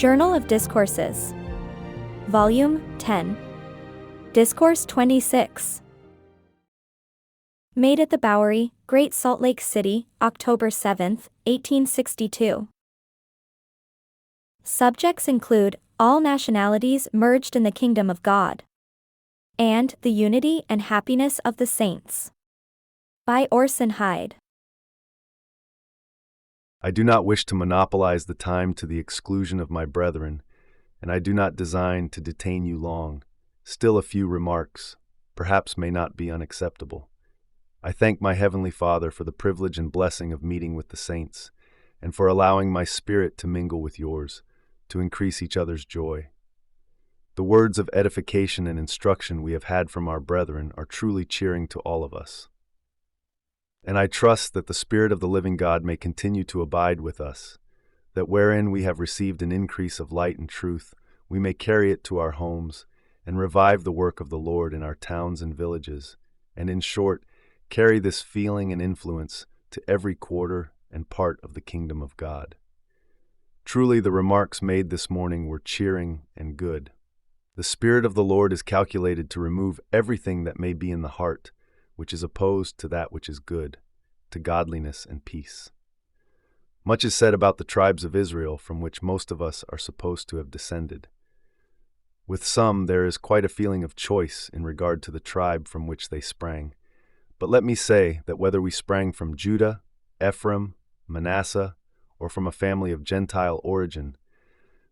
Journal of Discourses. Volume 10. Discourse 26. Made at the Bowery, Great Salt Lake City, October 7, 1862. Subjects include all nationalities merged in the kingdom of God, and the unity and happiness of the saints. By Orson Hyde. I do not wish to monopolize the time to the exclusion of my brethren, and I do not design to detain you long. Still a few remarks, perhaps may not be unacceptable. I thank my Heavenly Father for the privilege and blessing of meeting with the saints, and for allowing my spirit to mingle with yours, to increase each other's joy. The words of edification and instruction we have had from our brethren are truly cheering to all of us. And I trust that the Spirit of the living God may continue to abide with us, that wherein we have received an increase of light and truth, we may carry it to our homes, and revive the work of the Lord in our towns and villages, and in short, carry this feeling and influence to every quarter and part of the kingdom of God. Truly the remarks made this morning were cheering and good. The Spirit of the Lord is calculated to remove everything that may be in the heart, which is opposed to that which is good, to godliness and peace. Much is said about the tribes of Israel, from which most of us are supposed to have descended. With some, there is quite a feeling of choice in regard to the tribe from which they sprang. But let me say that whether we sprang from Judah, Ephraim, Manasseh, or from a family of Gentile origin,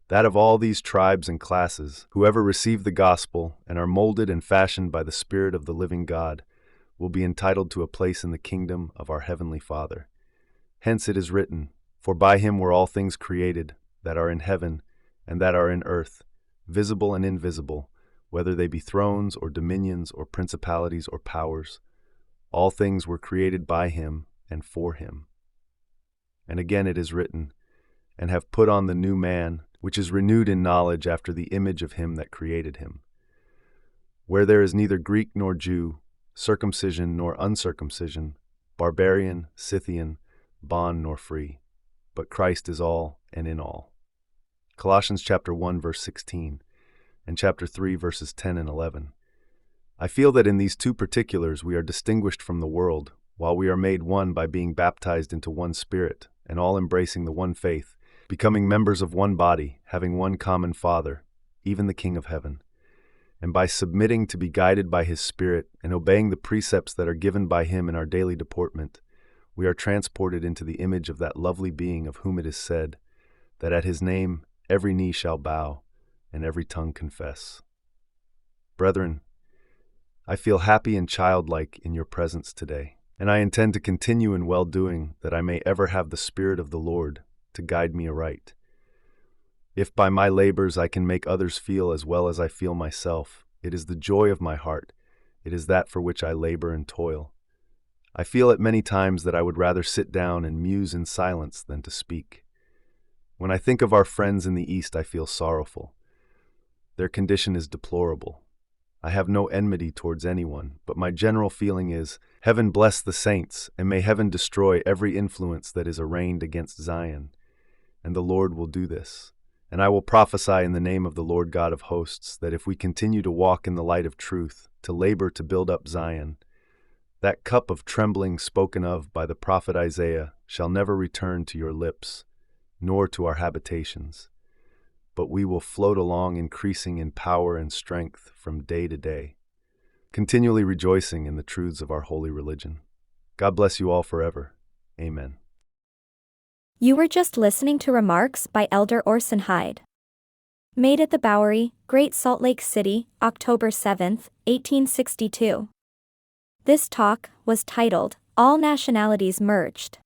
that of all these tribes and classes, whoever receive the gospel and are molded and fashioned by the Spirit of the living God, will be entitled to a place in the kingdom of our Heavenly Father. Hence it is written, "For by him were all things created, that are in heaven and that are in earth, visible and invisible, whether they be thrones or dominions or principalities or powers. All things were created by him and for him." And again it is written, "And have put on the new man, which is renewed in knowledge after the image of him that created him. Where there is neither Greek nor Jew, circumcision nor uncircumcision, barbarian, Scythian, bond nor free, but Christ is all and in all." Colossians chapter 1 verse 16 and chapter 3 verses 10 and 11. I feel that in these two particulars we are distinguished from the world, while we are made one by being baptized into one Spirit, and all embracing the one faith, becoming members of one body, having one common Father, even the King of heaven. And by submitting to be guided by his Spirit and obeying the precepts that are given by him in our daily deportment, we are transported into the image of that lovely being of whom it is said, that at his name every knee shall bow and every tongue confess. Brethren, I feel happy and childlike in your presence today, and I intend to continue in well-doing, that I may ever have the Spirit of the Lord to guide me aright. If by my labors I can make others feel as well as I feel myself, it is the joy of my heart. It is that for which I labor and toil. I feel at many times that I would rather sit down and muse in silence than to speak. When I think of our friends in the East, I feel sorrowful. Their condition is deplorable. I have no enmity towards anyone, but my general feeling is, heaven bless the saints, and may heaven destroy every influence that is arraigned against Zion. And the Lord will do this. And I will prophesy in the name of the Lord God of hosts, that if we continue to walk in the light of truth, to labor to build up Zion, that cup of trembling spoken of by the prophet Isaiah shall never return to your lips, nor to our habitations, but we will float along increasing in power and strength from day to day, continually rejoicing in the truths of our holy religion. God bless you all forever. Amen. You were just listening to remarks by Elder Orson Hyde. Made at the Bowery, Great Salt Lake City, October 7, 1862. This talk was titled, "All Nationalities Merged."